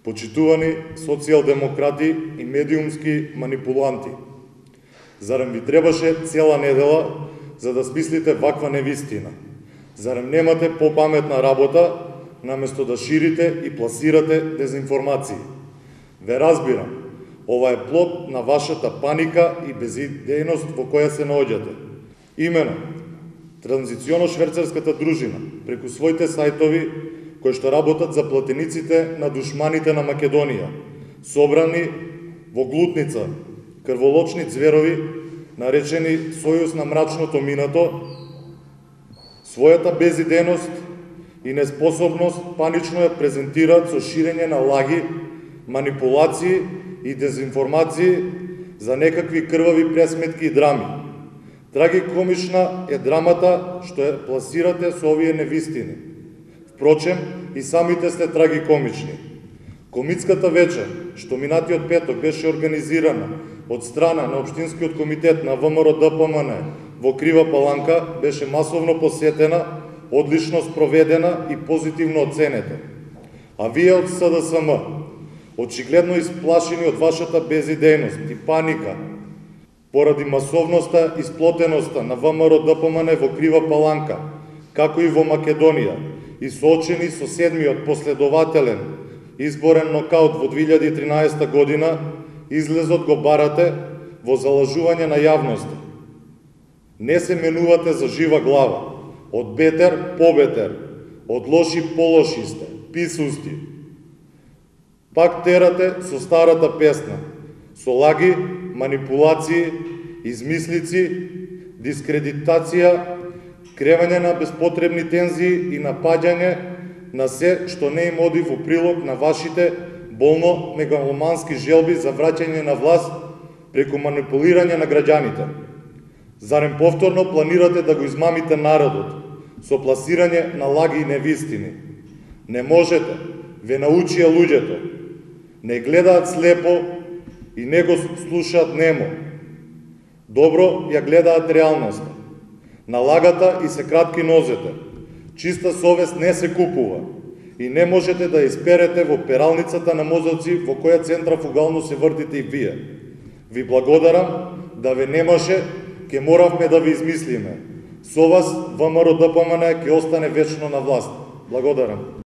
Почитувани социјалдемократи и медиумски манипуланти, зарем ви требаше цела недела за да смислите ваква невистина? Зарем немате попаметна работа, наместо да ширите и пласирате дезинформации? Ве разбирам, ова е плод на вашата паника и безидејност во која се наоѓате. Имено, транзиционо-шверцарската дружина, преку своите сајтови, кои што работат за платениците на душманите на Македонија, собрани во глутница, крволочни зверови, наречени Сојуз на мрачното минато, својата безидејност и неспособност панично ја презентираат со ширење на лаги, манипулации и дезинформации за некакви крвави пресметки и драми. Трагикомична е драмата што ја пласирате со овие невистини. Впрочем, и самите сте трагикомични. Комитската вечер, што минатиот петок беше организирана од страна на Општинскиот комитет на ВМРО-ДПМН во Крива Паланка, беше масовно посетена, одлично спроведена и позитивно оценета. А вие од СДСМ, очигледно исплашени од вашата безидејност и паника, поради масовноста и сплотеноста на ВМРО-ДПМН во Крива Паланка, како и во Македонија, и соочени со седмиот последователен изборен нокаут во 2013 година, излезот го барате во залажување на јавноста. Не се менувате за жива глава. Од бетер побетер, од лоши полоши сте, писусти. Пак терате со старата песна, со лаги, манипулации, измислици, дискредитација, кревање на безпотребни тензии и напаѓање на се што не им оди во прилог на вашите болно мегаломански желби за враќање на власт преку манипулирање на граѓаните. Зарем повторно планирате да го измамите народот со пласирање на лаги и невистини? Не можете, ве научија луѓето. Не гледаат слепо и не го слушаат немо. Добро ја гледаат реалноста. На лагата и се кратки нозете. Чиста совест не се купува и не можете да исперете во пералницата на мозоци во која центрафугално се вртите и вие. Ви благодарам, да ве немаше, ке моравме да ви измислиме. Со вас ВМРО-ДПМН ќе остане вечно на власт. Благодарам.